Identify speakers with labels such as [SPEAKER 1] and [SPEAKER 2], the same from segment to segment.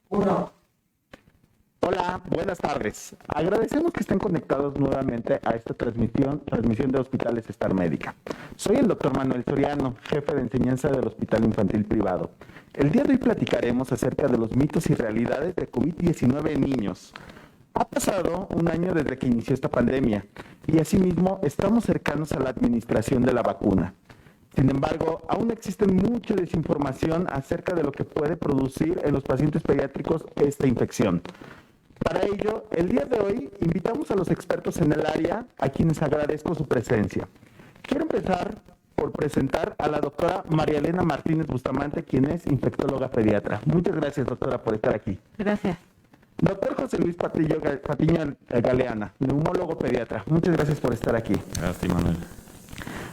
[SPEAKER 1] Uno. Hola, buenas tardes. Agradecemos que estén conectados nuevamente a esta transmisión de Hospitales Star Médica. Soy el doctor Manuel Soriano, jefe de enseñanza del Hospital Infantil Privado. El día de hoy platicaremos acerca de los mitos y realidades de COVID-19 en niños. Ha pasado un año desde que inició esta pandemia y asimismo estamos cercanos a la administración de la vacuna. Sin embargo, aún existe mucha desinformación acerca de lo que puede producir en los pacientes pediátricos esta infección. Para ello, el día de hoy invitamos a los expertos en el área, a quienes agradezco su presencia. Quiero empezar por presentar a la doctora María Elena Martínez Bustamante, quien es infectóloga pediatra. Muchas gracias, doctora, por estar aquí.
[SPEAKER 2] Gracias.
[SPEAKER 1] Doctor José Luis Patiño Galeana, neumólogo pediatra. Muchas gracias por estar aquí.
[SPEAKER 3] Gracias, Manuel.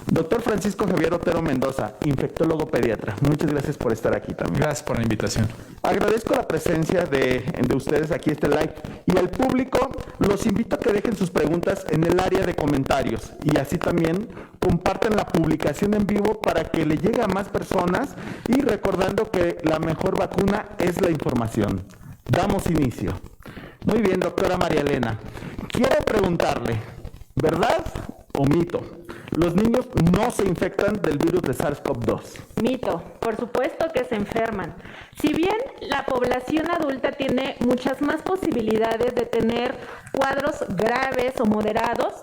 [SPEAKER 1] Doctor Francisco Javier Otero Mendoza, infectólogo pediatra. Muchas gracias por estar aquí también.
[SPEAKER 3] Gracias por la invitación.
[SPEAKER 1] Agradezco la presencia de ustedes aquí este live y al público los invito a que dejen sus preguntas en el área de comentarios y así también compartan la publicación en vivo para que le llegue a más personas y recordando que la mejor vacuna es la información. Damos inicio. Muy bien, doctora María Elena. Quiero preguntarle, ¿verdad o mito? Los niños no se infectan del virus de SARS-CoV-2.
[SPEAKER 2] Mito, por supuesto que se enferman. Si bien la población adulta tiene muchas más posibilidades de tener cuadros graves o moderados,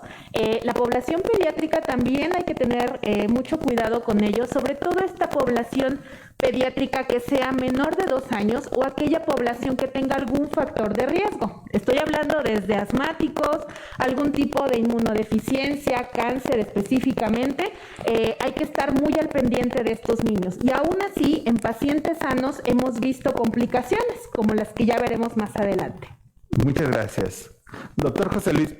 [SPEAKER 2] la población pediátrica también hay que tener mucho cuidado con ellos, sobre todo esta población pediátrica que sea menor de 2 años o aquella población que tenga algún factor de riesgo. Estoy hablando desde asmáticos, algún tipo de inmunodeficiencia, cáncer específicamente. Hay que estar muy al pendiente de estos niños. Y aún así, en pacientes sanos hemos visto complicaciones, como las que ya veremos más adelante.
[SPEAKER 1] Muchas gracias. Doctor José Luis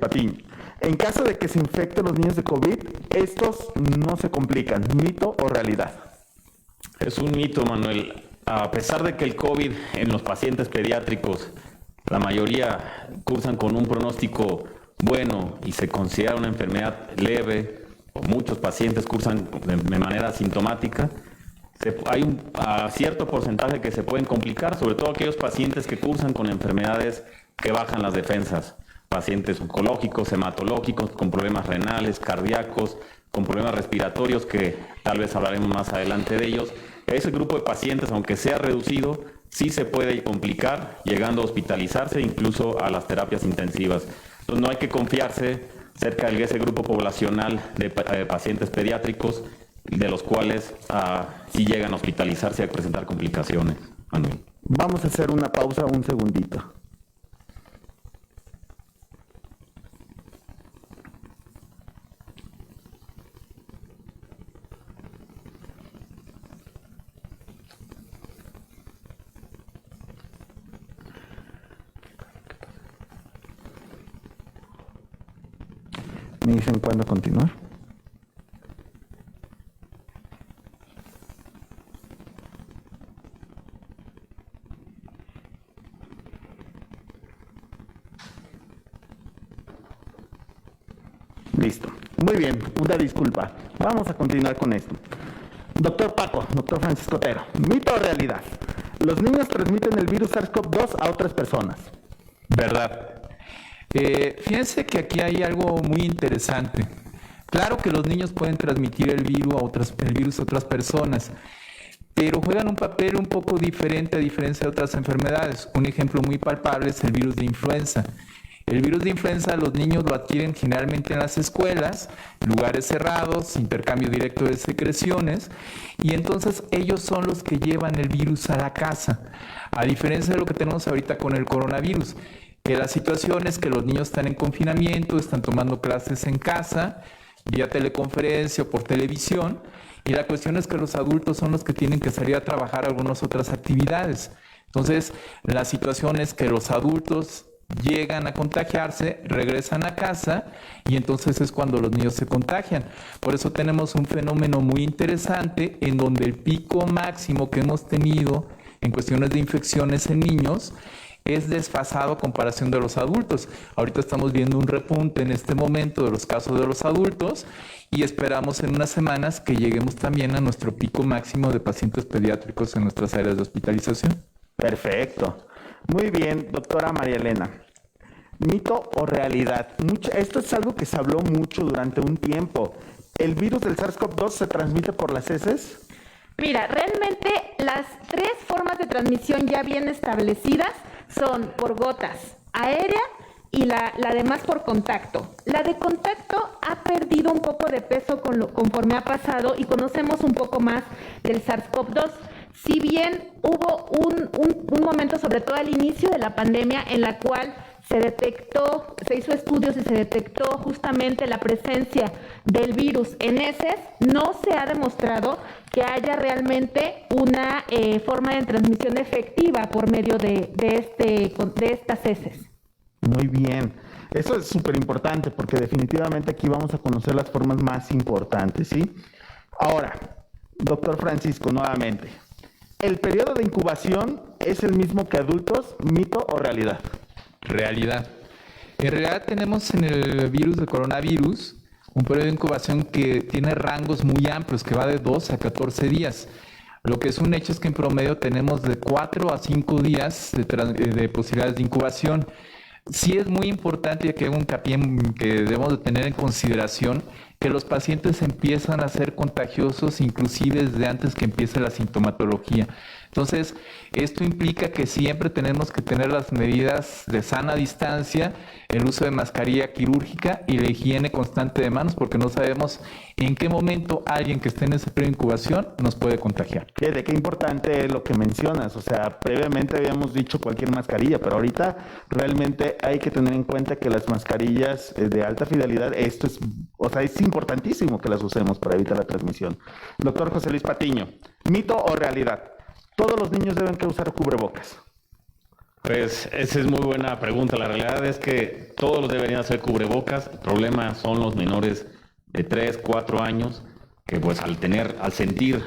[SPEAKER 1] Patiño, en caso de que se infecten los niños de COVID, estos no se complican, ¿mito o realidad?
[SPEAKER 3] Es un mito, Manuel. A pesar de que el COVID en los pacientes pediátricos, la mayoría cursan con un pronóstico bueno y se considera una enfermedad leve, o muchos pacientes cursan de manera asintomática, hay un cierto porcentaje que se pueden complicar, sobre todo aquellos pacientes que cursan con enfermedades que bajan las defensas, pacientes oncológicos, hematológicos, con problemas renales, cardíacos, con problemas respiratorios, que tal vez hablaremos más adelante de ellos. Ese grupo de pacientes, aunque sea reducido, sí se puede complicar, llegando a hospitalizarse, incluso a las terapias intensivas. Entonces no hay que confiarse cerca de ese grupo poblacional de pacientes pediátricos, de los cuales sí llegan a hospitalizarse y a presentar complicaciones. Manuel.
[SPEAKER 1] Vamos a hacer una pausa un segundito. ¿Me dicen cuándo continuar? Listo. Muy bien, una disculpa. Vamos a continuar con esto. Doctor Paco, doctor Francisco Otero, ¿mito o realidad? Los niños transmiten el virus SARS-CoV-2 a otras personas.
[SPEAKER 4] ¿Verdad? Fíjense que aquí hay algo muy interesante. Claro que los niños pueden transmitir el virus a otras personas, pero juegan un papel un poco diferente a diferencia de otras enfermedades. Un ejemplo muy palpable es el virus de influenza. El virus de influenza los niños lo adquieren generalmente en las escuelas, lugares cerrados, intercambio directo de secreciones, y entonces ellos son los que llevan el virus a la casa, a diferencia de lo que tenemos ahorita con el coronavirus. La situación es que los niños están en confinamiento, están tomando clases en casa, vía teleconferencia o por televisión, y la cuestión es que los adultos son los que tienen que salir a trabajar algunas otras actividades. Entonces, la situación es que los adultos llegan a contagiarse, regresan a casa y entonces es cuando los niños se contagian. Por eso tenemos un fenómeno muy interesante en donde el pico máximo que hemos tenido en cuestiones de infecciones en niños es desfasado a comparación de los adultos. Ahorita estamos viendo un repunte en este momento de los casos de los adultos y esperamos en unas semanas que lleguemos también a nuestro pico máximo de pacientes pediátricos en nuestras áreas de hospitalización.
[SPEAKER 1] Perfecto. Muy bien, doctora María Elena. ¿Mito o realidad? Esto es algo que se habló mucho durante un tiempo. ¿El virus del SARS-CoV-2 se transmite por las heces?
[SPEAKER 2] Mira, realmente las 3 formas de transmisión ya bien establecidas son por gotas, aérea y la demás por contacto. La de contacto ha perdido un poco de peso conforme ha pasado y conocemos un poco más del SARS-CoV-2. Si bien hubo un momento, sobre todo al inicio de la pandemia, en la cual se hizo estudios y se detectó justamente la presencia del virus en heces, no se ha demostrado que haya realmente una forma de transmisión efectiva por medio de estas heces.
[SPEAKER 1] Muy bien. Eso es súper importante porque definitivamente aquí vamos a conocer las formas más importantes, ¿sí? Ahora, doctor Francisco, nuevamente. ¿El periodo de incubación es el mismo que adultos, mito o realidad?
[SPEAKER 4] Realidad. En realidad tenemos en el virus del coronavirus un periodo de incubación que tiene rangos muy amplios, que va de 2 a 14 días. Lo que es un hecho es que en promedio tenemos de 4 a 5 días de posibilidades de incubación. Sí es muy importante, y que hago hincapié que debemos de tener en consideración que los pacientes empiezan a ser contagiosos inclusive desde antes que empiece la sintomatología. Entonces, esto implica que siempre tenemos que tener las medidas de sana distancia, el uso de mascarilla quirúrgica y la higiene constante de manos, porque no sabemos en qué momento alguien que esté en ese periodo de incubación nos puede contagiar.
[SPEAKER 1] Fíjate qué importante es lo que mencionas, o sea, previamente habíamos dicho cualquier mascarilla, pero ahorita realmente hay que tener en cuenta que las mascarillas de alta fidelidad, es importantísimo que las usemos para evitar la transmisión. Doctor José Luis Patiño, ¿mito o realidad? ¿Todos los niños deben que usar cubrebocas?
[SPEAKER 3] Pues esa es muy buena pregunta. La realidad es que todos deberían hacer cubrebocas. El problema son los menores de 3, 4 años que pues al sentir,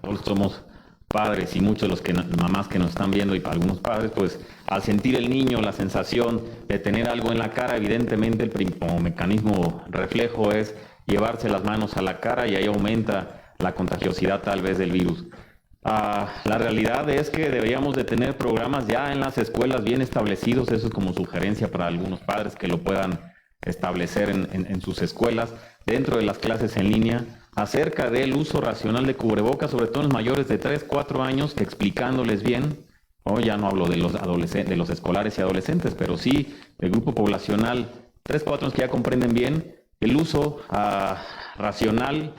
[SPEAKER 3] todos somos padres y muchos de los mamás que nos están viendo y algunos padres, pues al sentir el niño la sensación de tener algo en la cara, evidentemente como mecanismo reflejo es llevarse las manos a la cara y ahí aumenta la contagiosidad tal vez del virus. La realidad es que deberíamos de tener programas ya en las escuelas bien establecidos, eso es como sugerencia para algunos padres que lo puedan establecer en sus escuelas, dentro de las clases en línea, acerca del uso racional de cubrebocas, sobre todo en los mayores de 3, 4 años, que explicándoles bien, ya no hablo de los escolares y adolescentes, pero sí del grupo poblacional 3, 4 años que ya comprenden bien el uso racional.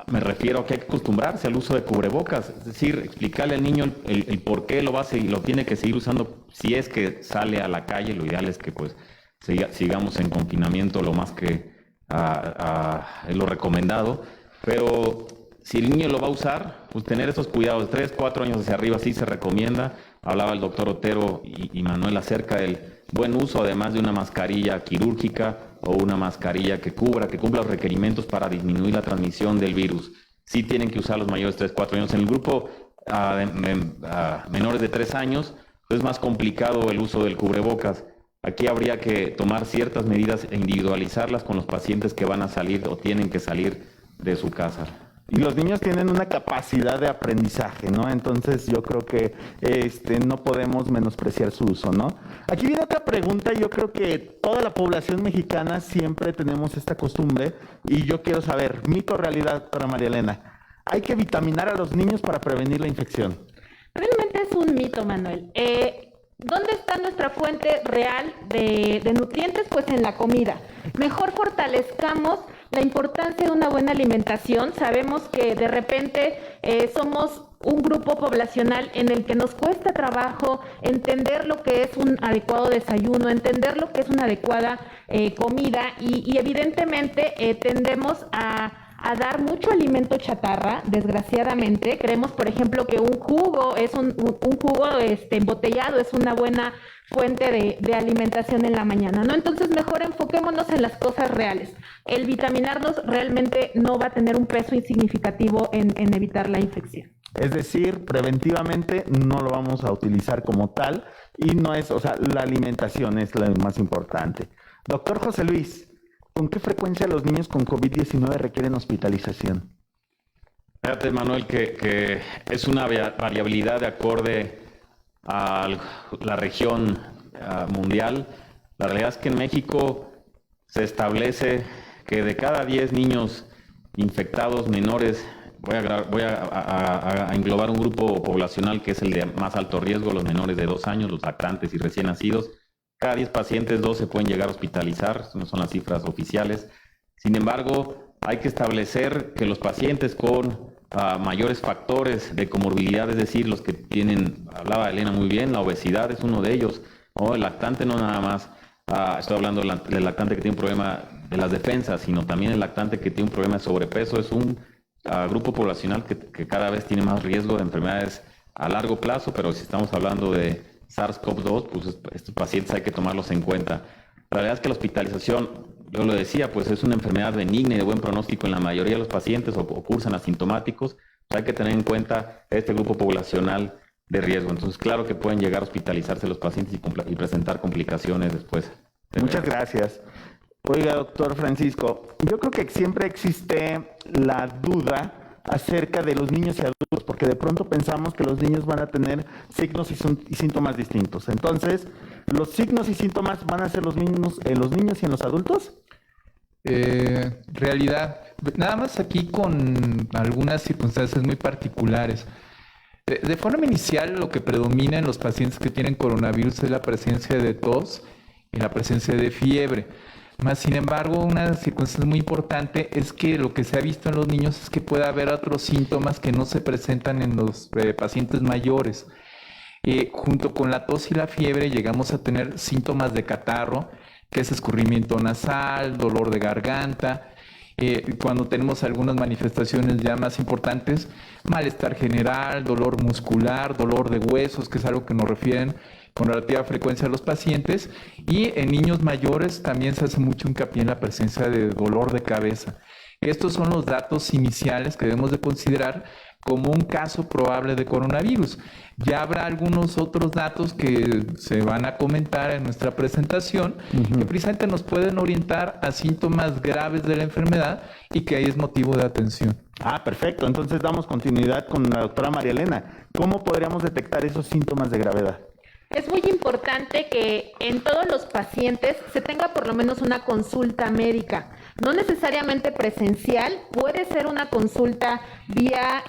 [SPEAKER 3] Me refiero a que hay que acostumbrarse al uso de cubrebocas, es decir, explicarle al niño el por qué lo tiene que seguir usando si es que sale a la calle. Lo ideal es que pues sigamos en confinamiento lo más que es lo recomendado, pero si el niño lo va a usar, pues tener esos cuidados, 3, 4 años hacia arriba sí se recomienda. Hablaba el doctor Otero y Manuel acerca del buen uso, además de una mascarilla quirúrgica o una mascarilla que cumpla los requerimientos para disminuir la transmisión del virus. Sí tienen que usar los mayores de 3, 4 años. En el grupo menores de 3 años, pues es más complicado el uso del cubrebocas. Aquí habría que tomar ciertas medidas e individualizarlas con los pacientes que van a salir o tienen que salir de su casa.
[SPEAKER 1] Y los niños tienen una capacidad de aprendizaje, ¿no? Entonces yo creo que no podemos menospreciar su uso, ¿no? Aquí viene otra pregunta. Yo creo que toda la población mexicana siempre tenemos esta costumbre y yo quiero saber, mito o realidad, doctora María Elena. ¿Hay que vitaminar a los niños para prevenir la infección?
[SPEAKER 2] Realmente es un mito, Manuel. ¿Dónde está nuestra fuente real de nutrientes? Pues en la comida. Mejor fortalezcamos la importancia de una buena alimentación. Sabemos que de repente somos un grupo poblacional en el que nos cuesta trabajo entender lo que es un adecuado desayuno, entender lo que es una adecuada comida y evidentemente tendemos a dar mucho alimento chatarra, desgraciadamente. Creemos, por ejemplo, que un jugo es un jugo embotellado, es una buena fuente de alimentación en la mañana, ¿no? Entonces, mejor enfoquémonos en las cosas reales. El vitaminarnos realmente no va a tener un peso insignificativo en evitar la infección.
[SPEAKER 1] Es decir, preventivamente no lo vamos a utilizar como tal y no es, la alimentación es la más importante. Doctor José Luis, ¿con qué frecuencia los niños con COVID-19 requieren hospitalización?
[SPEAKER 3] Fíjate, Manuel, que es una variabilidad de acorde a la región mundial, la realidad es que en México se establece que de cada 10 niños infectados menores, voy a englobar un grupo poblacional que es el de más alto riesgo, los menores de 2 años, los lactantes y recién nacidos. Cada 10 pacientes, 2 se pueden llegar a hospitalizar, no son las cifras oficiales. Sin embargo, hay que establecer que los pacientes con mayores factores de comorbilidad, es decir, los que tienen, hablaba Elena muy bien, la obesidad es uno de ellos, ¿no? El lactante no nada más, estoy hablando del lactante que tiene un problema de las defensas, sino también el lactante que tiene un problema de sobrepeso, es un grupo poblacional que cada vez tiene más riesgo de enfermedades a largo plazo, pero si estamos hablando de SARS-CoV-2, pues estos pacientes hay que tomarlos en cuenta. La realidad es que la hospitalización, yo lo decía, pues es una enfermedad benigna y de buen pronóstico en la mayoría de los pacientes o cursan asintomáticos. Pues hay que tener en cuenta este grupo poblacional de riesgo. Entonces, claro que pueden llegar a hospitalizarse los pacientes y presentar complicaciones después.
[SPEAKER 1] Muchas gracias. Oiga, doctor Francisco, yo creo que siempre existe la duda acerca de los niños y adultos, porque de pronto pensamos que los niños van a tener signos y síntomas distintos. Entonces, ¿los signos y síntomas van a ser los mismos en los niños y en los adultos?
[SPEAKER 4] Realidad, nada más aquí con algunas circunstancias muy particulares. De forma inicial, lo que predomina en los pacientes que tienen coronavirus es la presencia de tos y la presencia de fiebre. Más sin embargo, una circunstancia muy importante es que lo que se ha visto en los niños es que puede haber otros síntomas que no se presentan en los pacientes mayores. Junto con la tos y la fiebre llegamos a tener síntomas de catarro, que es escurrimiento nasal, dolor de garganta. Cuando tenemos algunas manifestaciones ya más importantes, malestar general, dolor muscular, dolor de huesos, que es algo que nos refieren con relativa frecuencia a los pacientes, y en niños mayores también se hace mucho hincapié en la presencia de dolor de cabeza. Estos son los datos iniciales que debemos de considerar como un caso probable de coronavirus. Ya habrá algunos otros datos que se van a comentar en nuestra presentación, que precisamente nos pueden orientar a síntomas graves de la enfermedad y que ahí es motivo de atención.
[SPEAKER 1] Perfecto. Entonces damos continuidad con la doctora María Elena. ¿Cómo podríamos detectar esos síntomas de gravedad?
[SPEAKER 2] Es muy importante que en todos los pacientes se tenga por lo menos una consulta médica, no necesariamente presencial, puede ser una consulta vía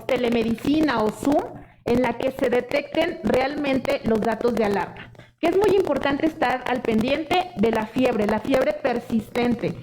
[SPEAKER 2] telemedicina o Zoom, en la que se detecten realmente los datos de alarma. Que es muy importante estar al pendiente de la fiebre persistente.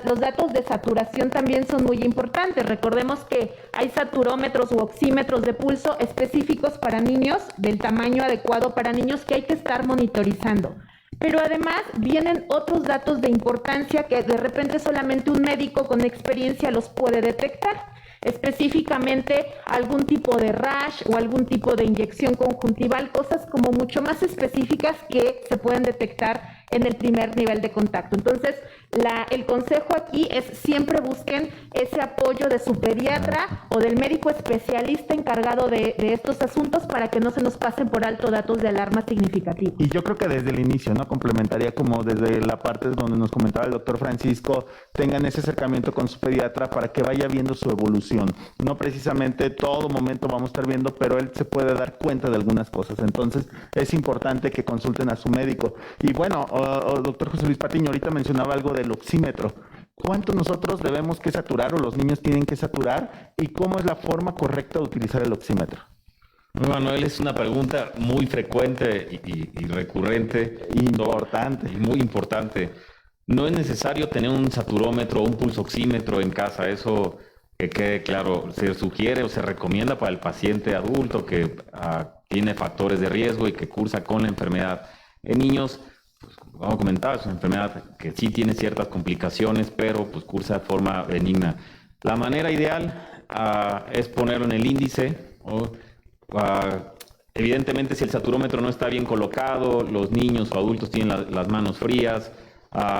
[SPEAKER 2] Los datos de saturación también son muy importantes. Recordemos que hay saturómetros u oxímetros de pulso específicos para niños, del tamaño adecuado para niños, que hay que estar monitorizando. Pero además vienen otros datos de importancia que de repente solamente un médico con experiencia los puede detectar. Específicamente algún tipo de rash o algún tipo de inyección conjuntival, cosas como mucho más específicas que se pueden detectar en el primer nivel de contacto. Entonces, el consejo aquí es siempre busquen ese apoyo de su pediatra o del médico especialista encargado de estos asuntos para que no se nos pasen por alto datos de alarma significativos.
[SPEAKER 1] Y yo creo que desde el inicio, ¿no? Complementaría como desde la parte donde nos comentaba el doctor Francisco, tengan ese acercamiento con su pediatra para que vaya viendo su evolución. No precisamente todo momento vamos a estar viendo, pero él se puede dar cuenta de algunas cosas. Entonces, es importante que consulten a su médico. Y bueno, doctor José Luis Patiño, ahorita mencionaba algo del oxímetro. ¿Cuánto nosotros debemos que saturar o los niños tienen que saturar? ¿Y cómo es la forma correcta de utilizar el oxímetro?
[SPEAKER 3] Manuel, es una pregunta muy frecuente y recurrente.
[SPEAKER 1] Importante.
[SPEAKER 3] Y muy importante. No es necesario tener un saturómetro o un pulsoxímetro en casa. Eso que quede claro. Se sugiere o se recomienda para el paciente adulto que tiene factores de riesgo y que cursa con la enfermedad. En niños, pues, como comentaba, es una enfermedad que sí tiene ciertas complicaciones, pero pues cursa de forma benigna. La manera ideal es ponerlo en el índice. Evidentemente, si el saturómetro no está bien colocado, los niños o adultos tienen las manos frías,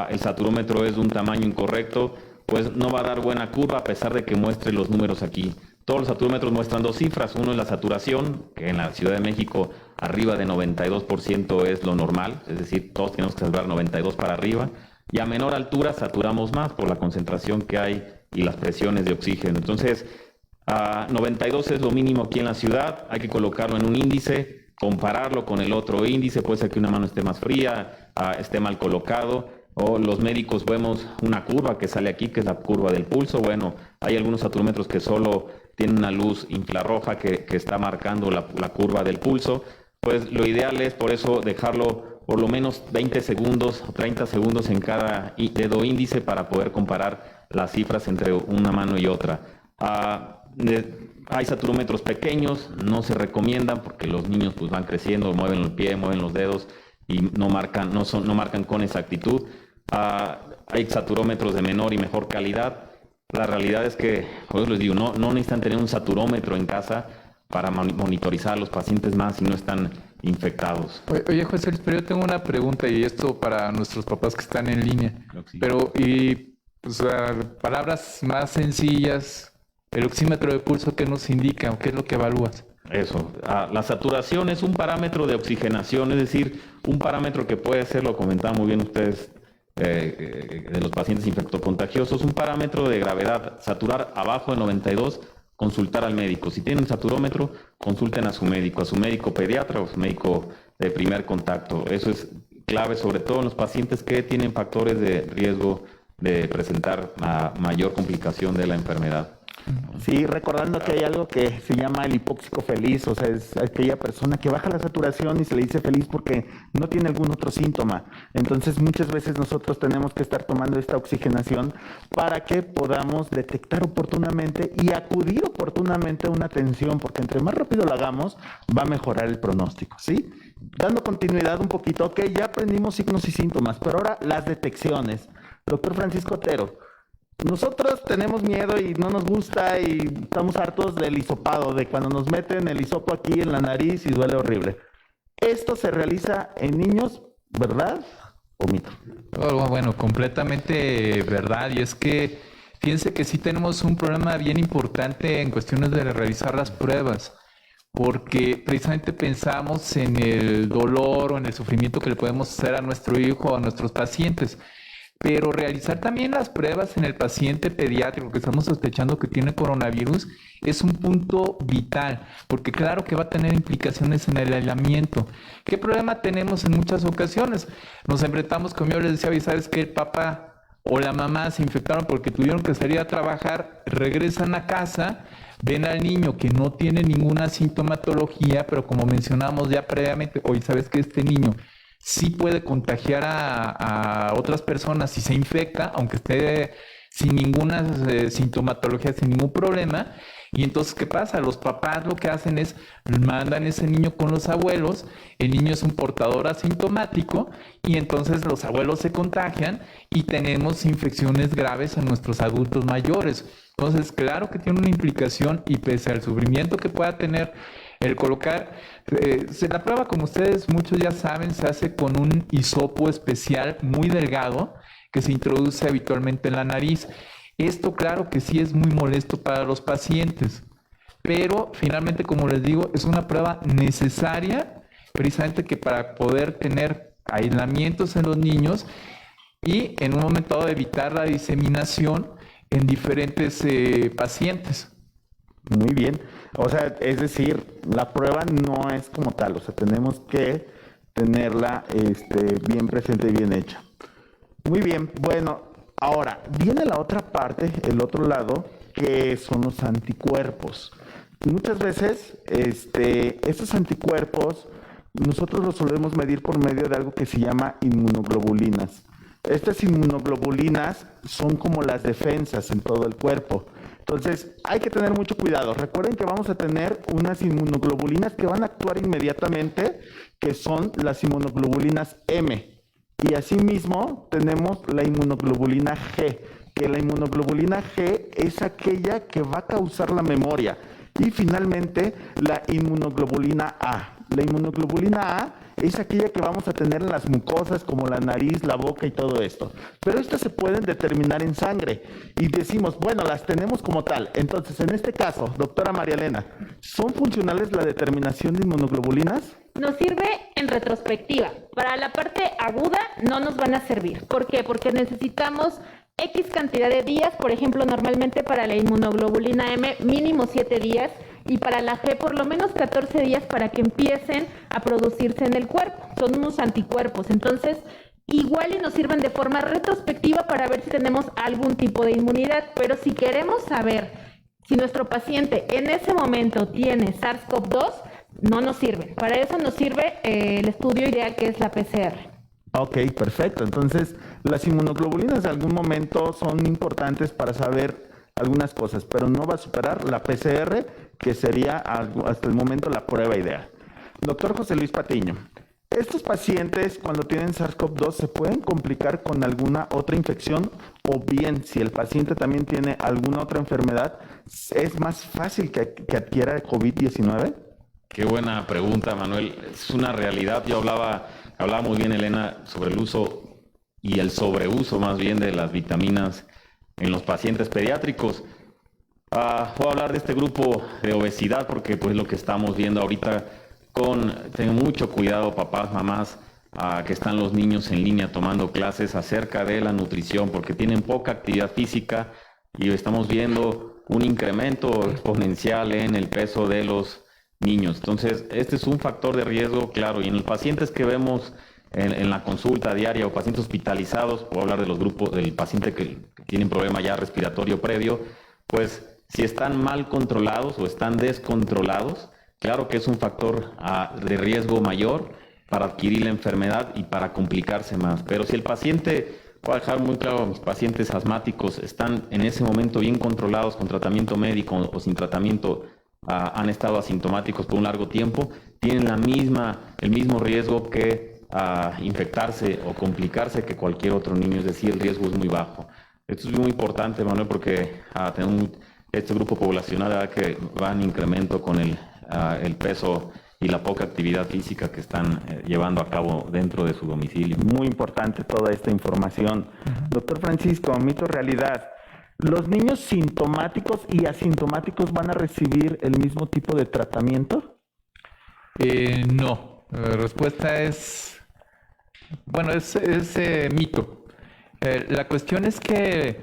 [SPEAKER 3] el saturómetro es de un tamaño incorrecto, pues no va a dar buena curva a pesar de que muestre los números aquí. Todos los saturómetros muestran dos cifras. Uno es la saturación, que en la Ciudad de México arriba de 92% es lo normal, es decir, todos tenemos que saturar 92 para arriba, y a menor altura saturamos más por la concentración que hay y las presiones de oxígeno. Entonces, 92 es lo mínimo aquí en la ciudad, hay que colocarlo en un índice. compararlo con el otro índice, puede ser que una mano esté más fría, esté mal colocado, o los médicos vemos una curva que sale aquí, que es la curva del pulso. Bueno, hay algunos saturómetros que solo tienen una luz infrarroja que está marcando la curva del pulso. Pues lo ideal es por eso dejarlo por lo menos 20 segundos o 30 segundos en cada dedo índice para poder comparar las cifras entre una mano y otra. Hay saturómetros pequeños, no se recomiendan porque los niños pues van creciendo, mueven el pie, mueven los dedos y no marcan con exactitud. Hay saturómetros de menor y mejor calidad. La realidad es que, pues les digo, no necesitan tener un saturómetro en casa para monitorizar a los pacientes más si no están infectados.
[SPEAKER 4] Oye, José, pero yo tengo una pregunta, y esto para nuestros papás que están en línea.
[SPEAKER 3] Sí.
[SPEAKER 4] Pero, pues, palabras más sencillas, el oxímetro de pulso, ¿qué nos indica o qué es lo que evalúas?
[SPEAKER 3] Eso, la saturación es un parámetro de oxigenación, es decir, un parámetro que puede ser, lo comentaban muy bien ustedes, de los pacientes infectocontagiosos, un parámetro de gravedad. Saturar abajo de 92, consultar al médico. Si tienen saturómetro, consulten a su médico pediatra o su médico de primer contacto. Eso es clave, sobre todo en los pacientes que tienen factores de riesgo de presentar mayor complicación de la enfermedad.
[SPEAKER 1] Sí, recordando que hay algo que se llama el hipóxico feliz, o sea, es aquella persona que baja la saturación y se le dice feliz porque no tiene algún otro síntoma. Entonces, muchas veces nosotros tenemos que estar tomando esta oxigenación para que podamos detectar oportunamente y acudir oportunamente a una atención, porque entre más rápido lo hagamos, va a mejorar el pronóstico, ¿sí? Dando continuidad un poquito, ok, ya aprendimos signos y síntomas, pero ahora las detecciones. Doctor Francisco Otero, nosotros tenemos miedo y no nos gusta y estamos hartos del hisopado, de cuando nos meten el hisopo aquí en la nariz y duele horrible. Esto se realiza en niños, ¿verdad o mito?
[SPEAKER 4] Oh, bueno, completamente verdad. Y es que fíjense que sí tenemos un problema bien importante en cuestiones de realizar las pruebas, porque precisamente pensamos en el dolor o en el sufrimiento que le podemos hacer a nuestro hijo o a nuestros pacientes. Pero realizar también las pruebas en el paciente pediátrico que estamos sospechando que tiene coronavirus es un punto vital, porque claro que va a tener implicaciones en el aislamiento. ¿Qué problema tenemos en muchas ocasiones? Nos enfrentamos, como yo les decía, y sabes que el papá o la mamá se infectaron porque tuvieron que salir a trabajar, regresan a casa, ven al niño que no tiene ninguna sintomatología, pero como mencionamos ya previamente, oye, ¿sabes que este niño sí puede contagiar a otras personas si se infecta, aunque esté sin ninguna sintomatología, sin ningún problema? Y entonces, ¿qué pasa? Los papás lo que hacen es mandan ese niño con los abuelos, el niño es un portador asintomático y entonces los abuelos se contagian y tenemos infecciones graves en nuestros adultos mayores. Entonces, claro que tiene una implicación, y pese al sufrimiento que pueda tener el colocar, la prueba, como ustedes muchos ya saben, se hace con un hisopo especial muy delgado que se introduce habitualmente en la nariz. Esto, claro que sí es muy molesto para los pacientes, pero finalmente, como les digo, es una prueba necesaria precisamente que para poder tener aislamientos en los niños y en un momento dado evitar la diseminación en diferentes pacientes.
[SPEAKER 1] Muy bien, o sea, es decir, la prueba no es como tal, o sea, tenemos que tenerla bien presente y bien hecha. Muy bien, bueno, ahora viene la otra parte, el otro lado, que son los anticuerpos. Muchas veces, estos anticuerpos, nosotros los solemos medir por medio de algo que se llama inmunoglobulinas. Estas inmunoglobulinas son como las defensas en todo el cuerpo. Entonces, hay que tener mucho cuidado. Recuerden que vamos a tener unas inmunoglobulinas que van a actuar inmediatamente, que son las inmunoglobulinas M. Y asimismo, tenemos la inmunoglobulina G, que la inmunoglobulina G es aquella que va a causar la memoria. Y finalmente, la inmunoglobulina A. La inmunoglobulina A es aquella que vamos a tener en las mucosas como la nariz, la boca y todo esto. Pero estas se pueden determinar en sangre y decimos, bueno, las tenemos como tal. Entonces, en este caso, doctora María Elena, ¿son funcionales la determinación de inmunoglobulinas?
[SPEAKER 2] Nos sirve en retrospectiva. Para la parte aguda no nos van a servir. ¿Por qué? Porque necesitamos X cantidad de días. Por ejemplo, normalmente para la inmunoglobulina M, mínimo 7 días. y para la G por lo menos 14 días para que empiecen a producirse en el cuerpo. Son unos anticuerpos, entonces igual y nos sirven de forma retrospectiva para ver si tenemos algún tipo de inmunidad, pero si queremos saber si nuestro paciente en ese momento tiene SARS-CoV-2, no nos sirve. Para eso nos sirve el estudio ideal, que es la PCR.
[SPEAKER 1] Ok, perfecto. Entonces, las inmunoglobulinas de algún momento son importantes para saber algunas cosas, pero no va a superar la PCR, que sería hasta el momento la prueba ideal. Doctor José Luis Patiño, ¿estos pacientes cuando tienen SARS-CoV-2 se pueden complicar con alguna otra infección? O bien, si el paciente también tiene alguna otra enfermedad, ¿es más fácil que adquiera COVID-19?
[SPEAKER 3] Qué buena pregunta, Manuel. Es una realidad. Hablaba muy bien Elena sobre el uso y el sobreuso más bien de las vitaminas en los pacientes pediátricos. Voy a hablar de este grupo de obesidad porque pues lo que estamos viendo ahorita tengan mucho cuidado papás, mamás, que están los niños en línea tomando clases acerca de la nutrición porque tienen poca actividad física y estamos viendo un incremento exponencial en el peso de los niños. Entonces, este es un factor de riesgo, claro, y en los pacientes que vemos en la consulta diaria o pacientes hospitalizados, puedo hablar de los grupos del paciente que tienen problema ya respiratorio previo, pues si están mal controlados o están descontrolados, claro que es un factor de riesgo mayor para adquirir la enfermedad y para complicarse más. Pero si el paciente, voy a dejar muy claro, mis pacientes asmáticos están en ese momento bien controlados con tratamiento médico o sin tratamiento, han estado asintomáticos por un largo tiempo, tienen el mismo riesgo que infectarse o complicarse que cualquier otro niño, es decir, el riesgo es muy bajo. Esto es muy importante, Manuel, porque tenemos este grupo poblacional, ¿verdad?, que va en incremento con el peso y la poca actividad física que están llevando a cabo dentro de su domicilio.
[SPEAKER 1] Muy importante toda esta información. Doctor Francisco, mito o realidad, ¿los niños sintomáticos y asintomáticos van a recibir el mismo tipo de tratamiento?
[SPEAKER 4] No, la respuesta es, bueno, es mito. La cuestión es que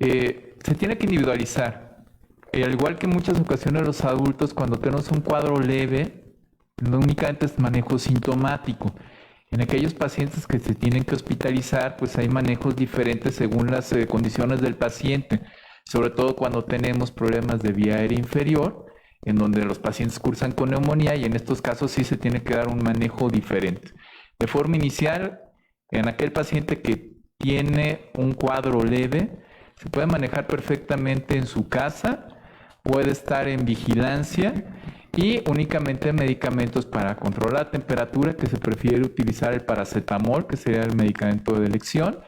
[SPEAKER 4] se tiene que individualizar. Al igual que en muchas ocasiones los adultos, cuando tenemos un cuadro leve, no únicamente es manejo sintomático. En aquellos pacientes que se tienen que hospitalizar, pues hay manejos diferentes según las condiciones del paciente, sobre todo cuando tenemos problemas de vía aérea inferior, en donde los pacientes cursan con neumonía, y en estos casos sí se tiene que dar un manejo diferente. De forma inicial, en aquel paciente que tiene un cuadro leve, se puede manejar perfectamente en su casa, puede estar en vigilancia y únicamente medicamentos para controlar la temperatura, que se prefiere utilizar el paracetamol, que sería el medicamento de elección,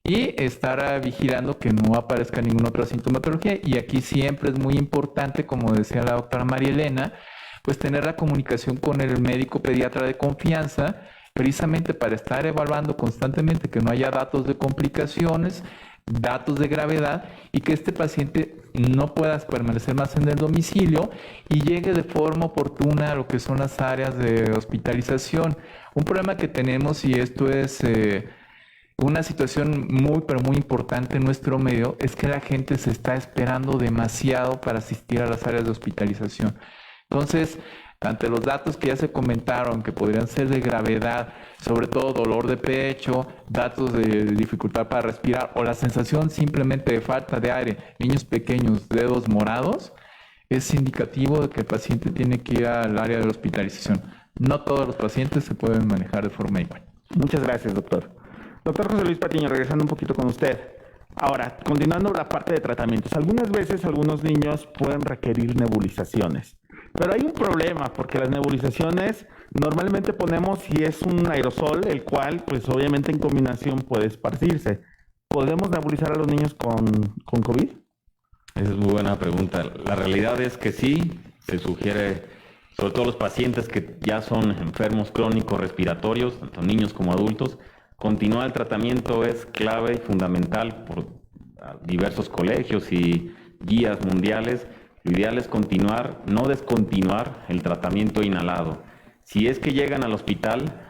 [SPEAKER 4] y estar vigilando que no aparezca ninguna otra sintomatología. Y aquí siempre es muy importante, como decía la doctora María Elena, pues tener la comunicación con el médico pediatra de confianza, precisamente para estar evaluando constantemente que no haya datos de complicaciones, datos de gravedad, y que este paciente no pueda permanecer más en el domicilio y llegue de forma oportuna a lo que son las áreas de hospitalización. Un problema que tenemos, y esto es una situación pero muy importante en nuestro medio, es que la gente se está esperando demasiado para asistir a las áreas de hospitalización. Entonces, ante los datos que ya se comentaron, que podrían ser de gravedad, sobre todo dolor de pecho, datos de dificultad para respirar o la sensación simplemente de falta de aire, niños pequeños, dedos morados, es indicativo de que el paciente tiene que ir al área de la hospitalización. No todos los pacientes se pueden manejar de forma igual.
[SPEAKER 1] Muchas gracias, doctor. Doctor José Luis Patiño, regresando un poquito con usted. Ahora, continuando la parte de tratamientos, algunas veces algunos niños pueden requerir nebulizaciones. Pero hay un problema, porque las nebulizaciones normalmente ponemos si es un aerosol, el cual pues obviamente en combinación puede esparcirse. ¿Podemos nebulizar a los niños con COVID?
[SPEAKER 3] Esa es muy buena pregunta. La realidad es que sí, se sugiere, sobre todo los pacientes que ya son enfermos crónicos respiratorios, tanto niños como adultos, continuar el tratamiento es clave y fundamental por diversos colegios y guías mundiales. Lo ideal es continuar, no descontinuar el tratamiento inhalado. Si es que llegan al hospital,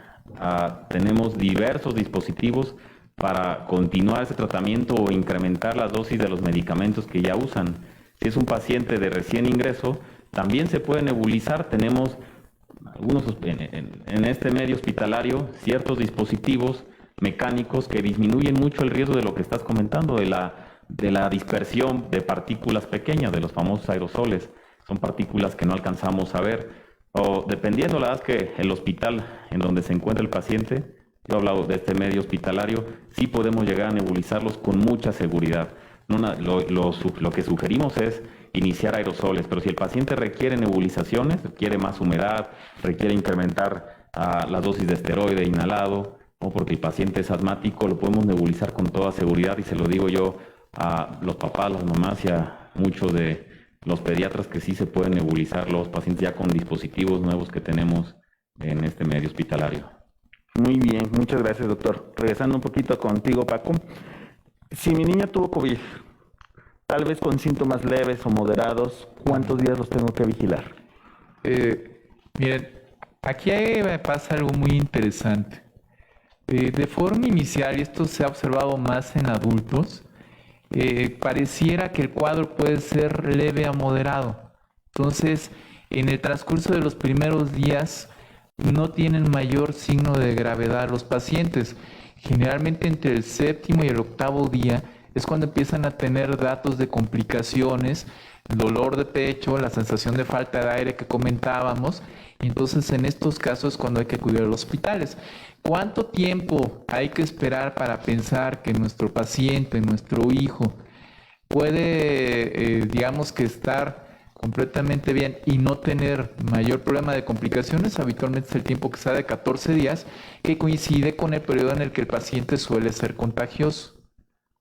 [SPEAKER 3] tenemos diversos dispositivos para continuar ese tratamiento o incrementar las dosis de los medicamentos que ya usan. Si es un paciente de recién ingreso, también se puede nebulizar. Tenemos algunos en este medio hospitalario ciertos dispositivos mecánicos que disminuyen mucho el riesgo de lo que estás comentando, de la dispersión de partículas pequeñas, de los famosos aerosoles. Son partículas que no alcanzamos a ver, o dependiendo, la verdad es que el hospital en donde se encuentra el paciente, yo he hablado de este medio hospitalario, sí podemos llegar a nebulizarlos con mucha seguridad. Lo que sugerimos es iniciar aerosoles, pero si el paciente requiere nebulizaciones, requiere más humedad, requiere incrementar la dosis de esteroide inhalado, o porque el paciente es asmático, lo podemos nebulizar con toda seguridad, y se lo digo yo a los papás, las mamás y a muchos de los pediatras que sí se pueden nebulizar los pacientes ya con dispositivos nuevos que tenemos en este medio hospitalario.
[SPEAKER 1] Muy bien, muchas gracias, doctor. Regresando un poquito contigo, Paco. Si mi niña tuvo COVID, tal vez con síntomas leves o moderados, ¿cuántos días los tengo que vigilar?
[SPEAKER 4] Miren, aquí pasa algo muy interesante. De forma inicial, y esto se ha observado más en adultos, pareciera que el cuadro puede ser leve a moderado. Entonces, en el transcurso de los primeros días, no tienen mayor signo de gravedad los pacientes. Generalmente entre el 7º y el 8º día es cuando empiezan a tener datos de complicaciones, dolor de pecho, la sensación de falta de aire que comentábamos. Entonces, en estos casos es cuando hay que acudir a los hospitales. ¿Cuánto tiempo hay que esperar para pensar que nuestro paciente, nuestro hijo, puede, digamos que estar completamente bien y no tener mayor problema de complicaciones? Habitualmente es el tiempo que sea de 14 días, que coincide con el periodo en el que el paciente suele ser contagioso.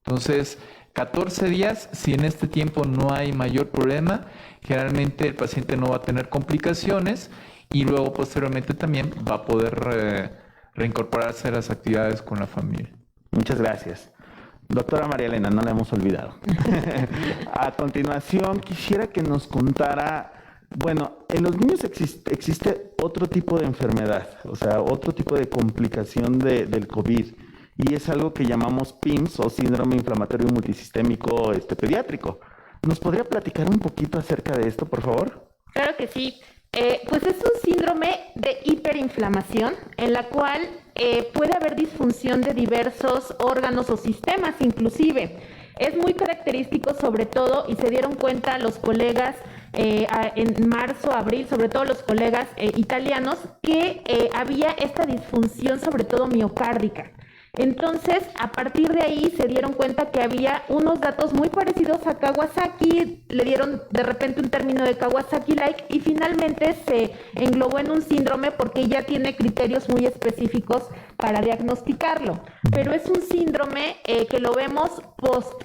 [SPEAKER 4] Entonces, 14 días, si en este tiempo no hay mayor problema, generalmente el paciente no va a tener complicaciones y luego posteriormente también va a poder reincorporarse a las actividades con la familia.
[SPEAKER 1] Muchas gracias. Doctora María Elena, no la hemos olvidado. A continuación, quisiera que nos contara, bueno, en los niños existe otro tipo de enfermedad, o sea, otro tipo de complicación del COVID, y es algo que llamamos PIMS, o síndrome inflamatorio multisistémico pediátrico. ¿Nos podría platicar un poquito acerca de esto, por favor?
[SPEAKER 2] Claro que sí. Pues es un síndrome de hiperinflamación en la cual puede haber disfunción de diversos órganos o sistemas inclusive. Es muy característico sobre todo, y se dieron cuenta los colegas en marzo, abril, sobre todo los colegas italianos, que había esta disfunción sobre todo miocárdica. Entonces, a partir de ahí se dieron cuenta que había unos datos muy parecidos a Kawasaki, le dieron de repente un término de Kawasaki-like y finalmente se englobó en un síndrome porque ya tiene criterios muy específicos para diagnosticarlo. Pero es un síndrome que lo vemos post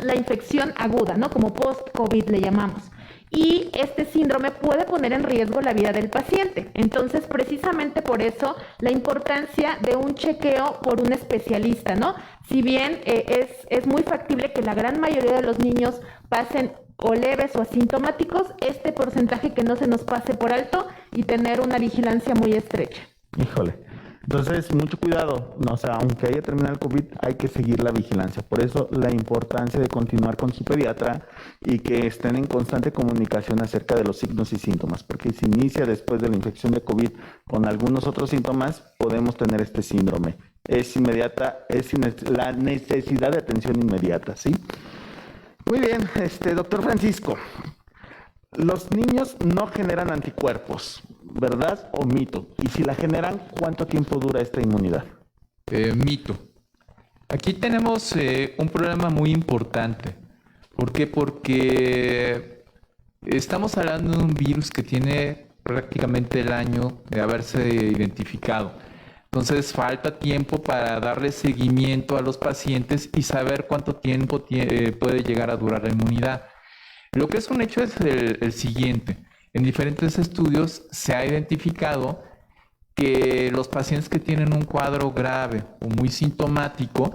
[SPEAKER 2] la infección aguda, ¿no? Como post-COVID le llamamos. Y este síndrome puede poner en riesgo la vida del paciente. Entonces, precisamente por eso, la importancia de un chequeo por un especialista, ¿no? Si bien es muy factible que la gran mayoría de los niños pasen o leves o asintomáticos, este porcentaje que no se nos pase por alto y tener una vigilancia muy estrecha.
[SPEAKER 1] Híjole. Entonces, mucho cuidado, o sea, aunque haya terminado el COVID, hay que seguir la vigilancia. Por eso la importancia de continuar con su pediatra y que estén en constante comunicación acerca de los signos y síntomas, porque si inicia después de la infección de COVID con algunos otros síntomas, podemos tener este síndrome. Es inmediata, es la necesidad de atención inmediata, ¿sí? Muy bien, doctor Francisco. Los niños no generan anticuerpos, ¿verdad o mito? Y si la generan, ¿cuánto tiempo dura esta inmunidad?
[SPEAKER 4] Mito. Aquí tenemos un problema muy importante. ¿Por qué? Porque estamos hablando de un virus que tiene prácticamente el año de haberse identificado. Entonces falta tiempo para darle seguimiento a los pacientes y saber cuánto tiempo puede llegar a durar la inmunidad. Lo que es un hecho es el siguiente. En diferentes estudios se ha identificado que los pacientes que tienen un cuadro grave o muy sintomático,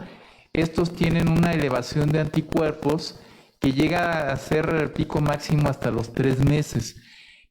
[SPEAKER 4] estos tienen una elevación de anticuerpos que llega a ser el pico máximo hasta los 3 meses.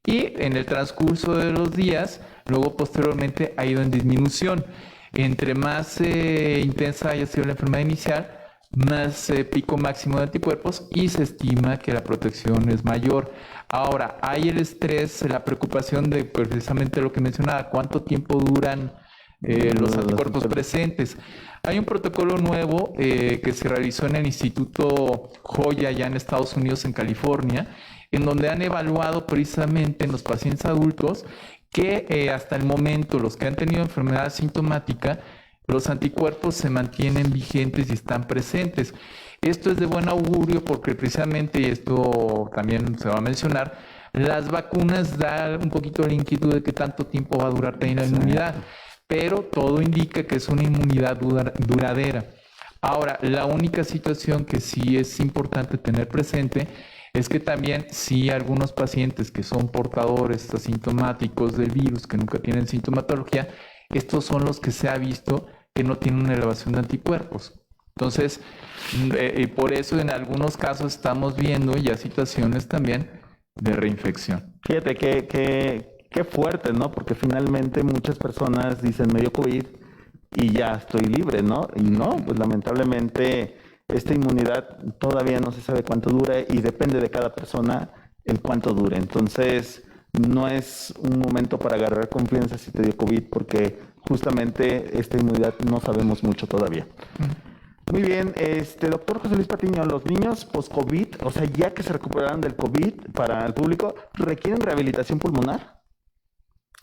[SPEAKER 4] Y en el transcurso de los días, luego posteriormente ha ido en disminución. Entre más intensa haya sido la enfermedad inicial, más pico máximo de anticuerpos y se estima que la protección es mayor. Ahora, hay el estrés, la preocupación de precisamente lo que mencionaba, cuánto tiempo duran los anticuerpos presentes. Hay un protocolo nuevo que se realizó en el Instituto Joya, ya en Estados Unidos, en California, en donde han evaluado precisamente en los pacientes adultos que hasta el momento los que han tenido enfermedad asintomática, los anticuerpos se mantienen vigentes y están presentes. Esto es de buen augurio porque precisamente, y esto también se va a mencionar, las vacunas dan un poquito la inquietud de qué tanto tiempo va a durar la inmunidad, pero todo indica que es una inmunidad duradera. Ahora, la única situación que sí es importante tener presente es que también si algunos pacientes que son portadores asintomáticos del virus, que nunca tienen sintomatología, estos son los que se ha visto que no tienen una elevación de anticuerpos. Entonces, por eso en algunos casos estamos viendo ya situaciones también de reinfección.
[SPEAKER 1] Fíjate qué fuerte, ¿no? Porque finalmente muchas personas dicen me dio COVID y ya estoy libre, ¿no? Y no, pues lamentablemente esta inmunidad todavía no se sabe cuánto dura y depende de cada persona el cuánto dure. Entonces, no es un momento para agarrar confianza si te dio COVID porque justamente esta inmunidad no sabemos mucho todavía. Muy bien, doctor José Luis Patiño, los niños post-COVID, o sea, ya que se recuperaron del COVID para el público, ¿requieren rehabilitación pulmonar?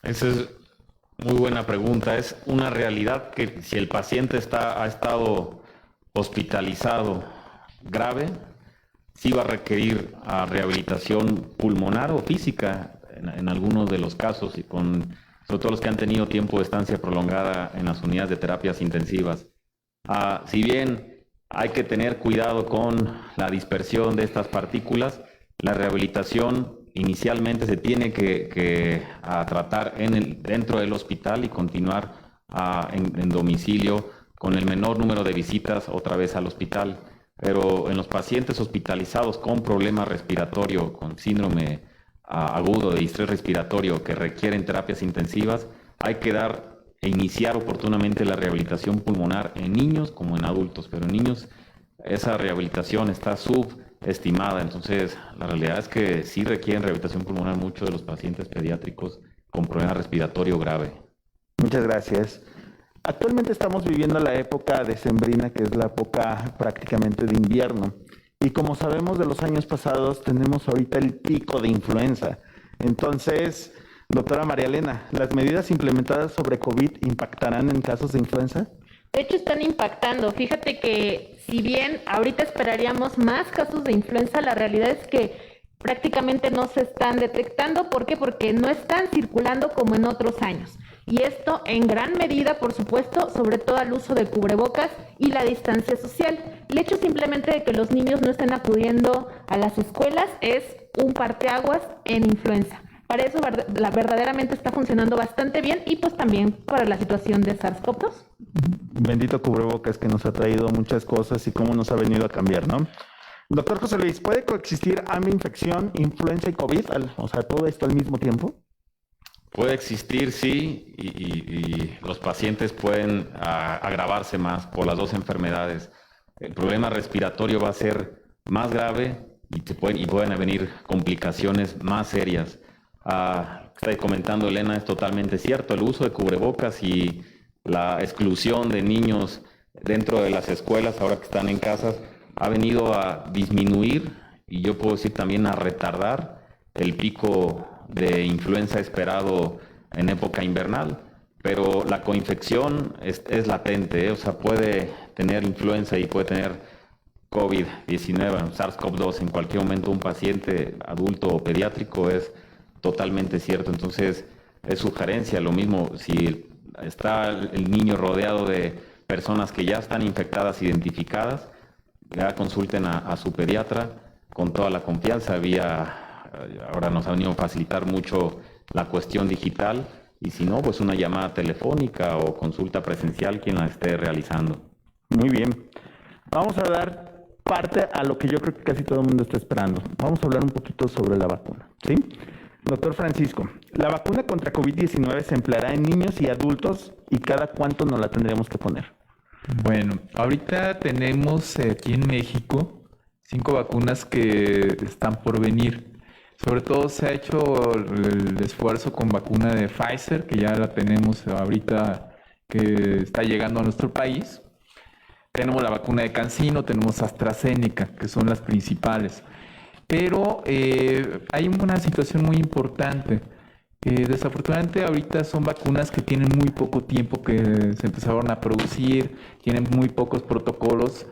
[SPEAKER 3] Esa es muy buena pregunta. Es una realidad que si el paciente ha estado hospitalizado grave, sí va a requerir rehabilitación pulmonar o física en algunos de los casos, y sobre todo los que han tenido tiempo de estancia prolongada en las unidades de terapias intensivas. Si bien hay que tener cuidado con la dispersión de estas partículas, la rehabilitación inicialmente se tiene que tratar dentro del hospital y continuar en domicilio con el menor número de visitas otra vez al hospital. Pero en los pacientes hospitalizados con problema respiratorio, con síndrome agudo de distrés respiratorio que requieren terapias intensivas, hay que iniciar oportunamente la rehabilitación pulmonar en niños como en adultos, pero en niños esa rehabilitación está subestimada. Entonces la realidad es que sí requieren rehabilitación pulmonar muchos de los pacientes pediátricos con problema respiratorio grave.
[SPEAKER 1] Muchas gracias. Actualmente estamos viviendo la época decembrina, que es la época prácticamente de invierno. Y como sabemos de los años pasados, tenemos ahorita el pico de influenza. Entonces, doctora María Elena, ¿las medidas implementadas sobre COVID impactarán en casos de influenza?
[SPEAKER 2] De hecho, están impactando. Fíjate que si bien ahorita esperaríamos más casos de influenza, la realidad es que prácticamente no se están detectando. ¿Por qué? Porque no están circulando como en otros años. Y esto en gran medida, por supuesto, sobre todo al uso de cubrebocas y la distancia social. El hecho simplemente de que los niños no estén acudiendo a las escuelas es un parteaguas en influenza. Para eso verdaderamente está funcionando bastante bien y pues también para la situación de SARS-CoV-2.
[SPEAKER 1] Bendito cubrebocas que nos ha traído muchas cosas y cómo nos ha venido a cambiar, ¿no? Doctor José Luis, ¿puede coexistir hambre, infección, influenza y COVID? O sea, todo esto al mismo tiempo.
[SPEAKER 3] Puede existir, sí, y los pacientes pueden agravarse más por las dos enfermedades. El problema respiratorio va a ser más grave y pueden venir complicaciones más serias. Está comentando Elena, es totalmente cierto. El uso de cubrebocas y la exclusión de niños dentro de las escuelas, ahora que están en casas, ha venido a disminuir y yo puedo decir también a retardar el pico de influenza esperado en época invernal, pero la coinfección es latente, o sea, puede tener influenza y puede tener COVID-19, SARS-CoV-2 en cualquier momento un paciente adulto o pediátrico, es totalmente cierto. Entonces es sugerencia, lo mismo si está el niño rodeado de personas que ya están infectadas, identificadas, ya consulten a su pediatra con toda la confianza. Ahora nos ha venido a facilitar mucho la cuestión digital y si no, pues una llamada telefónica o consulta presencial quien la esté realizando.
[SPEAKER 1] Muy bien. Vamos a dar parte a lo que yo creo que casi todo el mundo está esperando. Vamos a hablar un poquito sobre la vacuna, ¿sí? Doctor Francisco, ¿la vacuna contra COVID-19 se empleará en niños y adultos y cada cuánto nos la tendremos que poner?
[SPEAKER 4] Bueno, ahorita tenemos aquí en México 5 vacunas que están por venir. Sobre todo se ha hecho el esfuerzo con vacuna de Pfizer, que ya la tenemos ahorita, que está llegando a nuestro país. Tenemos la vacuna de CanSino, tenemos AstraZeneca, que son las principales. Pero hay una situación muy importante. Desafortunadamente ahorita son vacunas que tienen muy poco tiempo que se empezaron a producir, tienen muy pocos protocolos.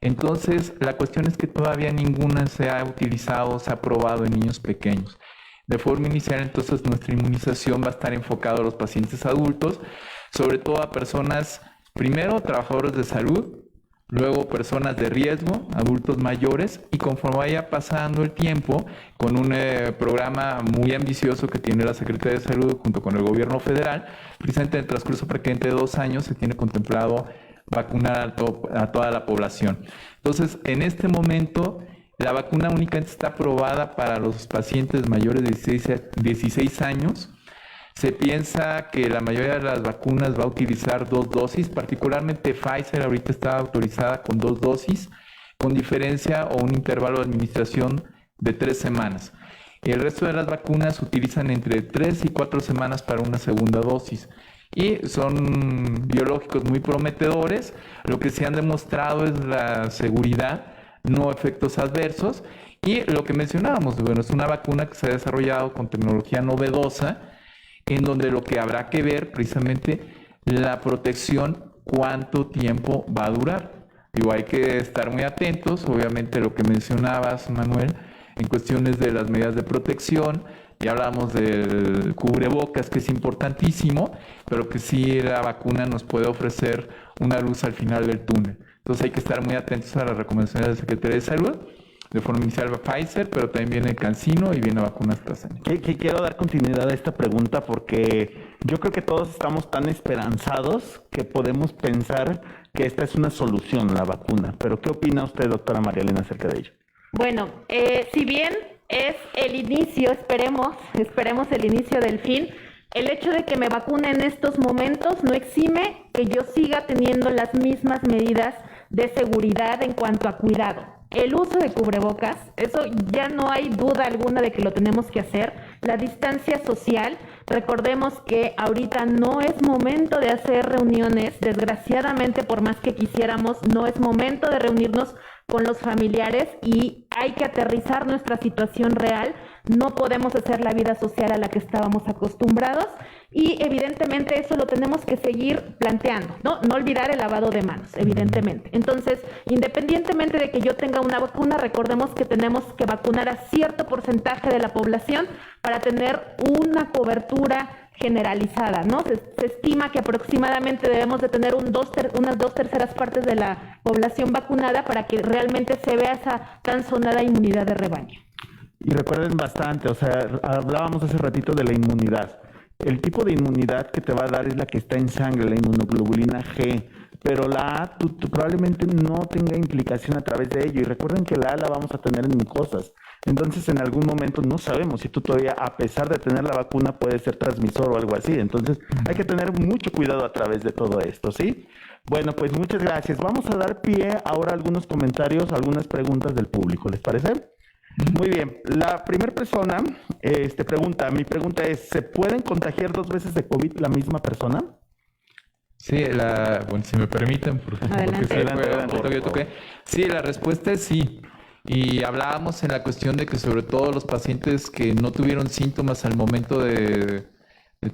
[SPEAKER 4] Entonces la cuestión es que todavía ninguna se ha utilizado, se ha probado en niños pequeños. De forma inicial, entonces nuestra inmunización va a estar enfocada a los pacientes adultos, sobre todo a personas, primero trabajadores de salud, luego personas de riesgo, adultos mayores, y conforme vaya pasando el tiempo, con un programa muy ambicioso que tiene la Secretaría de Salud junto con el gobierno federal, precisamente en el transcurso prácticamente de 2 años se tiene contemplado vacunar a toda la población. Entonces, en este momento, la vacuna únicamente está aprobada para los pacientes mayores de 16 años. Se piensa que la mayoría de las vacunas va a utilizar 2 dosis, particularmente Pfizer ahorita está autorizada con 2 dosis, con diferencia o un intervalo de administración de 3 semanas. El resto de las vacunas utilizan entre 3 y 4 semanas para una segunda dosis. Y son biológicos muy prometedores. Lo que se han demostrado es la seguridad, no efectos adversos. Y lo que mencionábamos, bueno, es una vacuna que se ha desarrollado con tecnología novedosa, en donde lo que habrá que ver precisamente la protección, cuánto tiempo va a durar. Digo, hay que estar muy atentos, obviamente lo que mencionabas, Manuel, en cuestiones de las medidas de protección, ya hablamos del cubrebocas, que es importantísimo, pero que sí la vacuna nos puede ofrecer una luz al final del túnel. Entonces hay que estar muy atentos a las recomendaciones de la Secretaría de Salud. De forma inicial Pfizer, pero también viene el CanSino y viene la vacuna AstraZeneca.
[SPEAKER 1] Quiero dar continuidad a esta pregunta porque yo creo que todos estamos tan esperanzados que podemos pensar que esta es una solución, la vacuna. Pero ¿qué opina usted, doctora María Elena, acerca de ello?
[SPEAKER 2] Bueno, si bien es el inicio, esperemos el inicio del fin, el hecho de que me vacune en estos momentos no exime que yo siga teniendo las mismas medidas de seguridad en cuanto a cuidado. El uso de cubrebocas, eso ya no hay duda alguna de que lo tenemos que hacer. La distancia social, recordemos que ahorita no es momento de hacer reuniones, desgraciadamente por más que quisiéramos, no es momento de reunirnos con los familiares y hay que aterrizar nuestra situación real. No podemos hacer la vida social a la que estábamos acostumbrados y evidentemente eso lo tenemos que seguir planteando, ¿no? No olvidar el lavado de manos, evidentemente. Entonces, independientemente de que yo tenga una vacuna, recordemos que tenemos que vacunar a cierto porcentaje de la población para tener una cobertura generalizada, ¿no? Se estima que aproximadamente debemos de tener unas 2/3 partes de la población vacunada para que realmente se vea esa tan sonada inmunidad de rebaño.
[SPEAKER 1] Y recuerden bastante, o sea, hablábamos hace ratito de la inmunidad. El tipo de inmunidad que te va a dar es la que está en sangre, la inmunoglobulina G, pero la A tú probablemente no tenga implicación a través de ello. Y recuerden que la A la vamos a tener en mucosas. Entonces, en algún momento no sabemos si tú todavía, a pesar de tener la vacuna, puedes ser transmisor o algo así. Entonces, hay que tener mucho cuidado a través de todo esto, ¿sí? Bueno, pues muchas gracias. Vamos a dar pie ahora a algunos comentarios, algunas preguntas del público. ¿Les parece? Muy bien. La primera persona mi pregunta es, ¿se pueden contagiar 2 veces de COVID la misma persona?
[SPEAKER 4] Sí, bueno, si me permiten, porque sí, la respuesta es sí. Y hablábamos en la cuestión de que sobre todo los pacientes que no tuvieron síntomas al momento de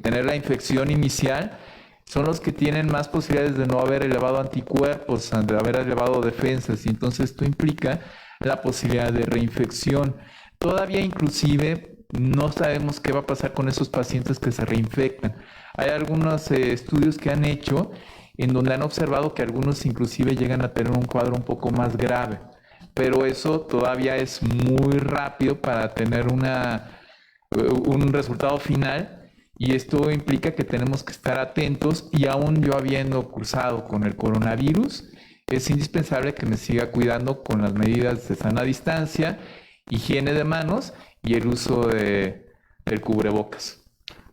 [SPEAKER 4] tener la infección inicial son los que tienen más posibilidades de no haber elevado anticuerpos, de haber elevado defensas, y entonces esto implica la posibilidad de reinfección. Todavía inclusive no sabemos qué va a pasar con esos pacientes que se reinfectan. Hay algunos estudios que han hecho en donde han observado que algunos inclusive llegan a tener un cuadro un poco más grave, pero eso todavía es muy rápido para tener un resultado final, y esto implica que tenemos que estar atentos, y aún yo habiendo cursado con el coronavirus, es indispensable que me siga cuidando con las medidas de sana distancia, higiene de manos y el uso del cubrebocas.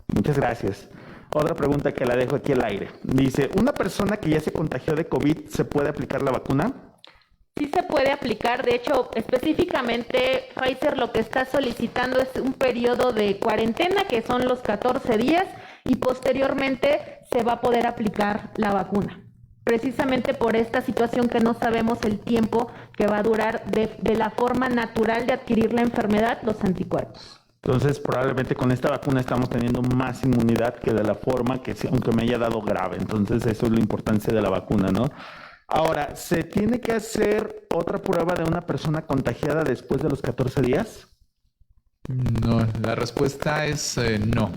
[SPEAKER 1] Muchas gracias. Otra pregunta que la dejo aquí al aire. Dice, ¿una persona que ya se contagió de COVID se puede aplicar la vacuna?
[SPEAKER 2] Sí se puede aplicar, de hecho, específicamente Pfizer lo que está solicitando es un periodo de cuarentena, que son los 14 días, y posteriormente se va a poder aplicar la vacuna. Precisamente por esta situación que no sabemos el tiempo que va a durar de la forma natural de adquirir la enfermedad, los anticuerpos.
[SPEAKER 1] Entonces, probablemente con esta vacuna estamos teniendo más inmunidad que de la forma que, aunque me haya dado grave. Entonces, eso es la importancia de la vacuna, ¿no? Ahora, ¿se tiene que hacer otra prueba de una persona contagiada después de los 14 días?
[SPEAKER 4] No, la respuesta es no.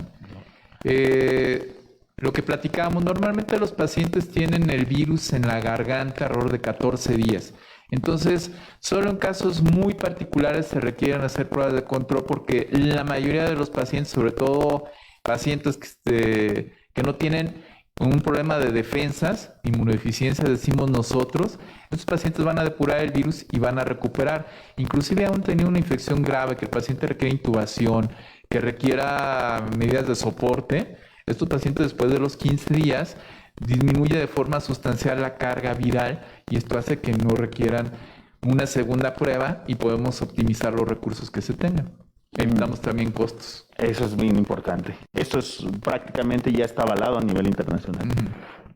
[SPEAKER 4] Lo que platicábamos, normalmente los pacientes tienen el virus en la garganta alrededor de 14 días. Entonces, solo en casos muy particulares se requieren hacer pruebas de control porque la mayoría de los pacientes, sobre todo pacientes que no tienen un problema de defensas, inmunodeficiencia decimos nosotros, estos pacientes van a depurar el virus y van a recuperar. Inclusive aún tenido una infección grave, que el paciente requiere intubación, que requiera medidas de soporte, estos pacientes después de los 15 días disminuye de forma sustancial la carga viral y esto hace que no requieran una segunda prueba y podemos optimizar los recursos que se tengan. Evitamos también costos.
[SPEAKER 1] Eso es bien importante. Esto es prácticamente ya está avalado a nivel internacional.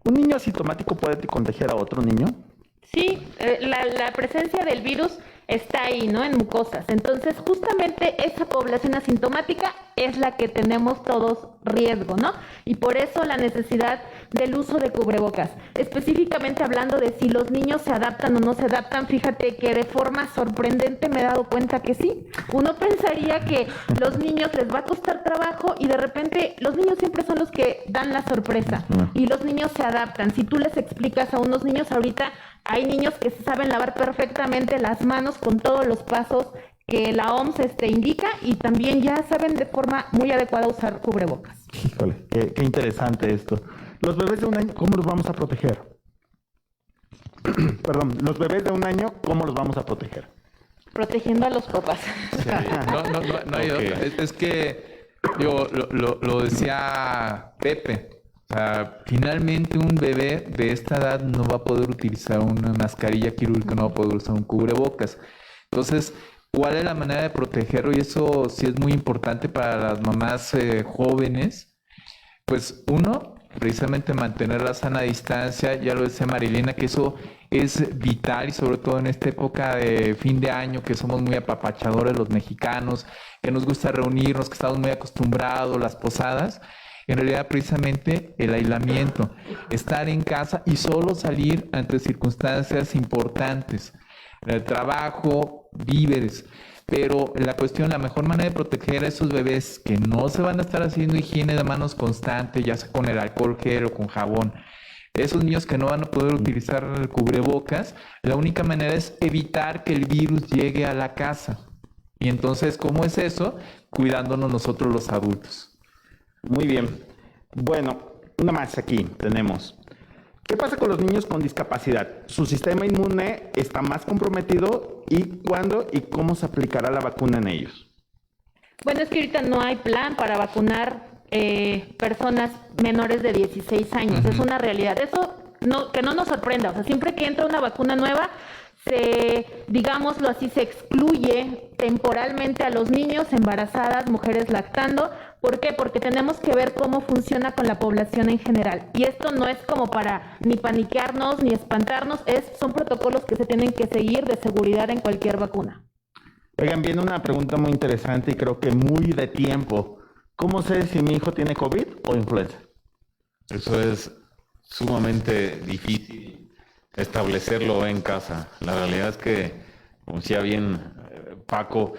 [SPEAKER 1] ¿Un niño asintomático puede contagiar a otro niño?
[SPEAKER 2] Sí, la presencia del virus está ahí, ¿no? En mucosas. Entonces, justamente esa población asintomática es la que tenemos todos riesgo, ¿no? Y por eso la necesidad del uso de cubrebocas. Específicamente hablando de si los niños se adaptan o no se adaptan, fíjate que de forma sorprendente me he dado cuenta que sí. Uno pensaría que los niños les va a costar trabajo y de repente los niños siempre son los que dan la sorpresa y los niños se adaptan. Si tú les explicas a unos niños ahorita, hay niños que se saben lavar perfectamente las manos con todos los pasos que la OMS indica y también ya saben de forma muy adecuada usar cubrebocas.
[SPEAKER 1] Híjole, qué interesante esto. Los bebés de un año, ¿cómo los vamos a proteger? Perdón, los bebés de un año, ¿cómo los vamos a proteger?
[SPEAKER 2] Protegiendo a los papás.
[SPEAKER 4] Sí. No hay otra. Es que yo lo decía Pepe. O sea, finalmente un bebé de esta edad no va a poder utilizar una mascarilla quirúrgica, no va a poder usar un cubrebocas. Entonces, ¿cuál es la manera de protegerlo? Y eso sí es muy importante para las mamás jóvenes. Pues uno, precisamente mantener la sana distancia, ya lo decía Marilena, que eso es vital y sobre todo en esta época de fin de año que somos muy apapachadores los mexicanos, que nos gusta reunirnos, que estamos muy acostumbrados, las posadas. En realidad, precisamente el aislamiento, estar en casa y solo salir ante circunstancias importantes, el trabajo, víveres. Pero la cuestión, la mejor manera de proteger a esos bebés que no se van a estar haciendo higiene de manos constante, ya sea con el alcohol gel o con jabón, esos niños que no van a poder utilizar el cubrebocas, la única manera es evitar que el virus llegue a la casa. Y entonces, ¿cómo es eso? Cuidándonos nosotros los adultos.
[SPEAKER 1] Muy bien. Bueno, una más aquí tenemos. ¿Qué pasa con los niños con discapacidad? ¿Su sistema inmune está más comprometido? ¿Y cuándo y cómo se aplicará la vacuna en ellos?
[SPEAKER 2] Bueno, es que ahorita no hay plan para vacunar personas menores de 16 años. Es una realidad. Eso que no nos sorprenda. O sea, siempre que entra una vacuna nueva, digámoslo así, se excluye temporalmente a los niños, embarazadas, mujeres lactando. ¿Por qué? Porque tenemos que ver cómo funciona con la población en general. Y esto no es como para ni paniquearnos ni espantarnos, son protocolos que se tienen que seguir de seguridad en cualquier vacuna.
[SPEAKER 1] Oigan, viene una pregunta muy interesante y creo que muy de tiempo. ¿Cómo sé si mi hijo tiene COVID o influenza?
[SPEAKER 3] Eso es sumamente difícil establecerlo en casa. La realidad es que, como decía bien Paco,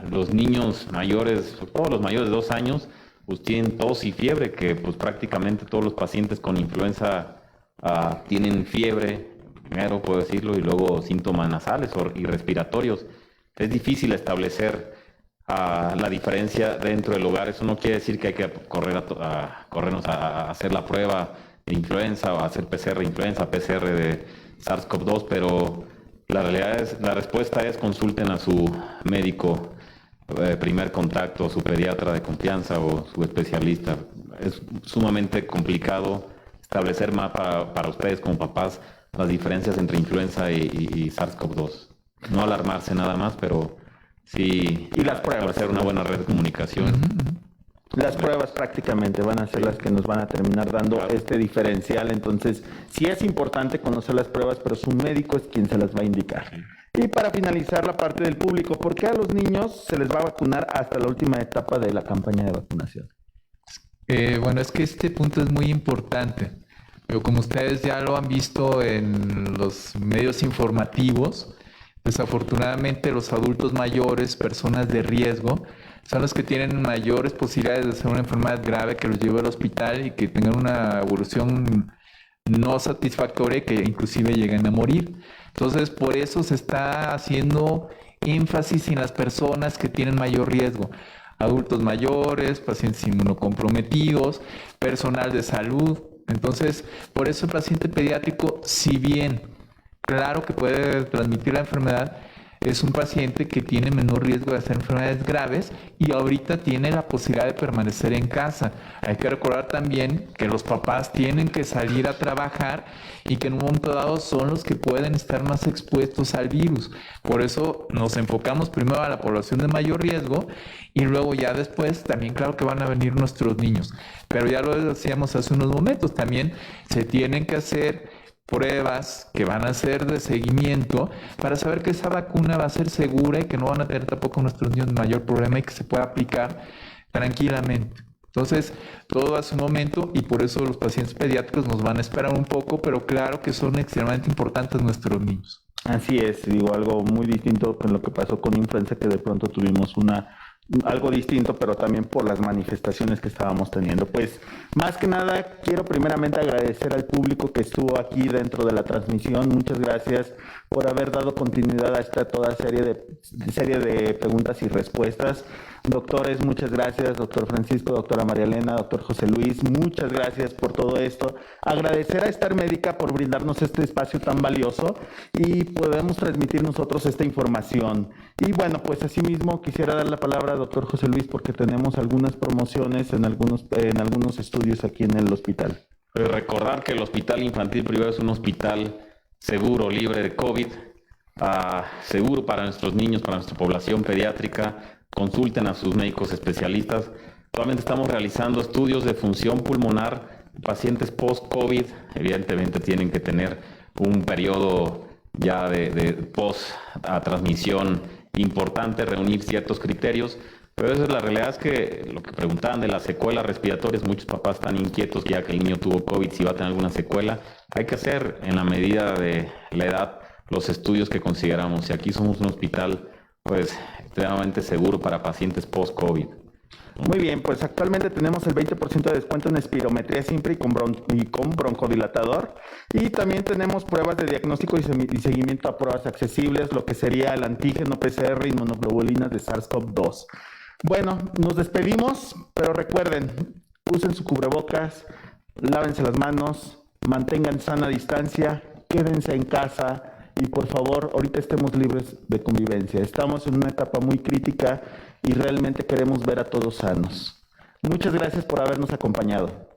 [SPEAKER 3] los niños mayores, todos los mayores de 2 años, pues tienen tos y fiebre, que pues prácticamente todos los pacientes con influenza tienen fiebre, primero puedo decirlo, y luego síntomas nasales y respiratorios. Es difícil establecer la diferencia dentro del hogar. Eso no quiere decir que hay que corrernos a hacer la prueba de influenza o a hacer PCR de influenza, PCR de SARS-CoV-2, pero la respuesta es consulten a su médico primer contacto, su pediatra de confianza o su especialista. Es sumamente complicado establecer más para ustedes como papás las diferencias entre influenza y SARS-CoV-2. No alarmarse nada más, pero sí.
[SPEAKER 1] Y las pruebas.
[SPEAKER 3] Hacer una buena red de comunicación.
[SPEAKER 1] Las pruebas prácticamente van a ser las que nos van a terminar dando este diferencial. Entonces, sí es importante conocer las pruebas, pero su médico es quien se las va a indicar. Y para finalizar la parte del público, ¿por qué a los niños se les va a vacunar hasta la última etapa de la campaña de vacunación?
[SPEAKER 4] Bueno, es que este punto es muy importante. Pero como ustedes ya lo han visto en los medios informativos, desafortunadamente los adultos mayores, personas de riesgo, son los que tienen mayores posibilidades de hacer una enfermedad grave que los lleve al hospital y que tengan una evolución no satisfactoria y que inclusive lleguen a morir. Entonces, por eso se está haciendo énfasis en las personas que tienen mayor riesgo. Adultos mayores, pacientes inmunocomprometidos, personal de salud. Entonces, por eso el paciente pediátrico, si bien claro que puede transmitir la enfermedad, es un paciente que tiene menor riesgo de hacer enfermedades graves y ahorita tiene la posibilidad de permanecer en casa. Hay que recordar también que los papás tienen que salir a trabajar y que en un momento dado son los que pueden estar más expuestos al virus. Por eso nos enfocamos primero a la población de mayor riesgo y luego ya después también claro que van a venir nuestros niños. Pero ya lo decíamos hace unos momentos, también se tienen que hacer pruebas que van a ser de seguimiento para saber que esa vacuna va a ser segura y que no van a tener tampoco nuestros niños mayor problema y que se pueda aplicar tranquilamente. Entonces, todo a su momento y por eso los pacientes pediátricos nos van a esperar un poco, pero claro que son extremadamente importantes nuestros niños.
[SPEAKER 1] Así es, digo, algo muy distinto con lo que pasó con influenza, que de pronto tuvimos algo distinto, pero también por las manifestaciones que estábamos teniendo. Pues más que nada quiero primeramente agradecer al público que estuvo aquí dentro de la transmisión. Muchas gracias por haber dado continuidad a esta toda serie de preguntas y respuestas. Doctores, muchas gracias. Doctor Francisco, doctora María Elena, doctor José Luis, muchas gracias por todo esto. Agradecer a Star Médica por brindarnos este espacio tan valioso y podemos transmitir nosotros esta información. Y bueno, pues asimismo quisiera dar la palabra a doctor José Luis porque tenemos algunas promociones en algunos estudios aquí en el hospital.
[SPEAKER 3] Pues recordar que el Hospital Infantil Privado es un hospital seguro, libre de COVID, seguro para nuestros niños, para nuestra población pediátrica. Consulten a sus médicos especialistas. Actualmente estamos realizando estudios de función pulmonar. Pacientes post-COVID, evidentemente tienen que tener un periodo ya de post-transmisión importante, reunir ciertos criterios. Pero esa es la realidad, es que lo que preguntaban de las secuelas respiratorias, muchos papás están inquietos ya que el niño tuvo COVID, si va a tener alguna secuela. Hay que hacer en la medida de la edad los estudios que consideramos. Y aquí somos un hospital pues extremadamente seguro para pacientes post-COVID.
[SPEAKER 1] Muy bien, pues actualmente tenemos el 20% de descuento en espirometría simple y con broncodilatador. Y también tenemos pruebas de diagnóstico y seguimiento a pruebas accesibles, lo que sería el antígeno PCR y monoglobulinas de SARS-CoV-2. Bueno, nos despedimos, pero recuerden, usen su cubrebocas, lávense las manos, mantengan sana distancia, quédense en casa. Y por favor, ahorita estemos libres de convivencia. Estamos en una etapa muy crítica y realmente queremos ver a todos sanos. Muchas gracias por habernos acompañado.